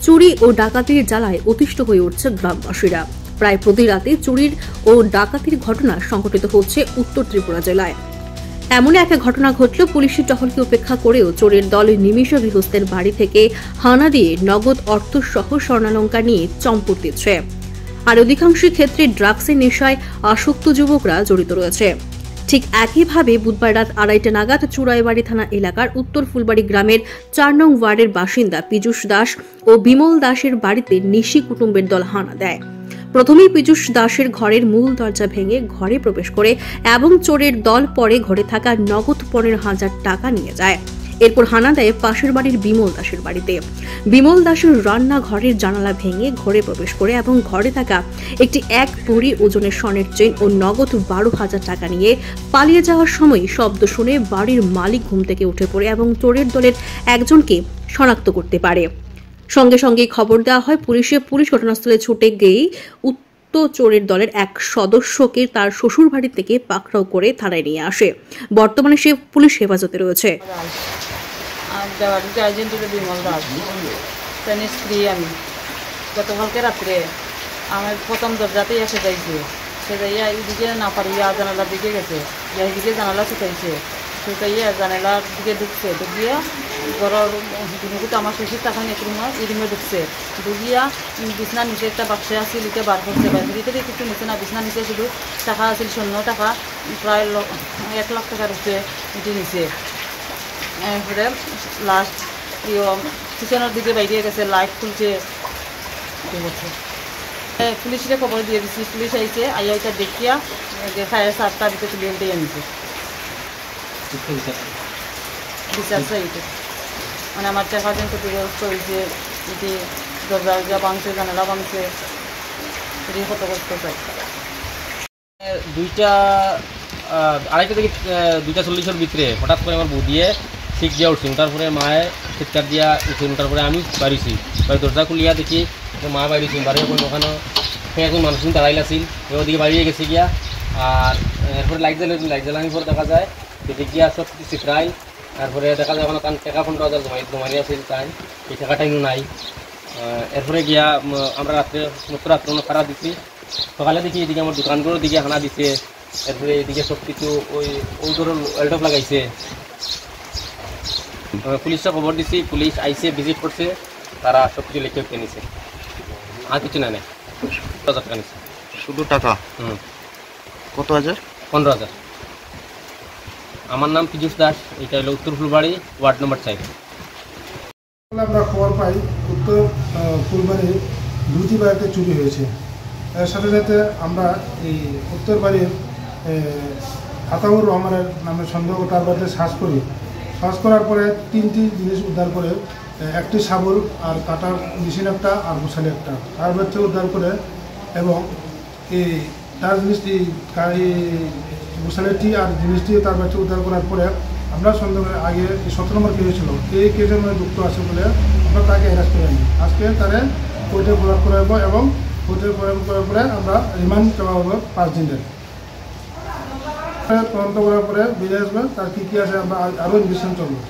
চুরি ও ডাকাতির জ্বালায় অতিষ্ঠ হয়ে উঠছে গ্রামবাসীরা। প্রায় প্রতি রাতে চুরির ও ডাকাতির ঘটনা সংঘটিত হচ্ছে উত্তর ত্রিপুরা জেলায়। এমন এক ঘটনা ঘটল, পুলিশের টহলকে উপেক্ষা করেও চোরের দল নিমিষে গৃহস্থের বাড়ি থেকে হানা দিয়ে নগদ অর্থ সহ স্বর্ণালঙ্কার নিয়ে চম্পট দিচ্ছে। আর অধিকাংশ ক্ষেত্রে ড্রাগসের নেশায় আসক্ত যুবকরা জড়িত রয়েছে। ঠিক একইভাবে বুধবার রাত 2:30 নাগাদ চুড়াইবাড়ি থানা এলাকার উত্তর ফুলবাড়ি গ্রামের 4 নং ওয়ার্ডের বাসিন্দা পীযূষ দাস ও বিমল দাসের বাড়িতে নিশি কুটুম্বের দল হানা দেয়। প্রথমেই পীযূষ দাসের ঘরের মূল দরজা ভেঙে ঘরে প্রবেশ করে এবং চোরের দল পরে ঘরে থাকা নগদ 15,000 টাকা নিয়ে যায়। এরপর হানা দেয় পাশের বাড়ির বিমল দাসের বাড়িতে। বিমল দাসের রান্নাঘরের জানালা ভেঙে ঘরে প্রবেশ করে এবং ঘরে থাকা একটি 1 ভরি ওজনের স্বর্ণের চেইন ও নগদ 12,000 টাকা নিয়ে পালিয়ে যাওয়ার সময় শব্দ শুনে বাড়ির মালিক ঘুম থেকে উঠে পড়ে এবং চোরের দলের একজনকে শনাক্ত করতে পারে। সঙ্গে সঙ্গে খবর দেওয়া হয় পুলিশে। পুলিশ ঘটনাস্থলে ছুটে গিয়ে উক্ত চোরের দলের এক সদস্যকে তার শ্বশুর বাড়ি থেকে পাকড়াও করে থানায় নিয়ে আসে। বর্তমানে সে পুলিশ হেফাজতে রয়েছে। আমি গতকালকে রাত্রে আমার প্রথম দরজাতেই এসে যাইছে, সে যাইয়া এইদিকে না পারিয়া জানালার দিকে গেছে, এইদিকে জানালা ছুটাইছে, ছুটাইয়া জানালার দিকে ঢুকছে, ঢুকিয়া ঘরের দিনকুতো আমার শ্বশুর তখন এক রুমে এই রুমে ঢুকছে, ঢুকিয়া বিছনার নিচে একটা বাক্সে আসছিল, লিখে বার করছে, বাড়িতে কিছু নিচে না, বিছনার নিচে শুধু টাকা আসছিল, স্বর্ণ টাকা প্রায় 1 লাখ টাকার উপরে এটি নিচে। এরপরে লাস্ট কিচেনের দিকে বাইরে গেছে, লাইট খুলছে, পুলিশকে খবর দিয়ে দিচ্ছি। পুলিশ আইছে, আইয়া এটা দেখিয়া ফায়ার সারটার ভিতরে তুলে দিয়ে আনছে। বিচার চাইতে মানে আমার টাকা দিন ক্ষতিগ্রস্ত হয়েছে, এটি দরজা ভাঙছে, জানালা ভাঙছে, এটি ক্ষতিগ্রস্ত চাই। 2:30 থেকে 2:40 ভিতরে হঠাৎ করে আমার বউ দিয়ে ঠিক দিয়ে উঠছি, তারপরে মায়ে চিৎকার দিয়া উঠি, তারপরে আমি বাড়িছি, দরজা খুলিয়া দেখি মা বাড়িছি, বাড়ির ওখানে একজন মানুষ দাঁড়াইল আছিল, ওদিকে বাড়িয়ে গেছে গিয়া। আর এরপরে লাইট জ্বালানোর পরে দেখা যায় দেখি গিয়া সব কিছু চিত্রাই। তারপরে দেখা যায় ওখানে টাকা 15,000 জমানি আছিল, তাই এই টাকাটা ইনো নাই। এরপরে গিয়া আমরা সমস্ত রাত্রে খারাপ দিচ্ছি, সকালে দেখি এদিকে আমার দোকানগুলোর দিকে হানা দিছে, এরপরে এদিকে সব কিছু ওই ধরো ওয়েলটপ লাগাইছে। পুলিশটা খবর দিচ্ছি, পুলিশ আইসে ভিজিট করছে, তারা সব কিছু লিখে নিছে, আর কিছু না নেই। 15,000 টাকা নিচ্ছে, শুধু টাকা। কত হাজার? 15,000। আমার নাম পীযূষ দাস, এটা হলো উত্তর ফুলবাড়ি, ওয়ার্ড নম্বর 4। আমরা খবর পাই উত্তর ফুলবাড়ির 2টি বাড়িতে চুরি হয়েছে। এর সাথে সাথে আমরা এই উত্তর বাড়ির আতাউর রহমানের নামে সন্দেহ তার বাড়িতে সার্চ করি। সার্চ করার পরে 3টি জিনিস উদ্ধার করে, একটি শাবল আর কাটার মেশিন একটা আর মশালি একটা তার বাড়িতে উদ্ধার করে, এবং এই তার জিনিসটি মশালিটি আর জিনিসটি তার বাড়িতে উদ্ধার করার পরে আমরা সন্দেহ আগে 17 নম্বর কেস ছিল, এই কেসের মধ্যে যুক্ত আছে বলে আমরা তাকে অ্যারেস্ট করে আনি। আজকে তারা কোর্টে প্রয়োগ করাবো এবং কোর্টে প্রয়োগ করার পরে আমরা রিমান্ড চাওয়া হবে 5 দিনের। তদন্ত করার পরে বেরিয়ে আসবে তার কী কী আছে, আমরা আরও ইনভেস্টিগেশন চলবে।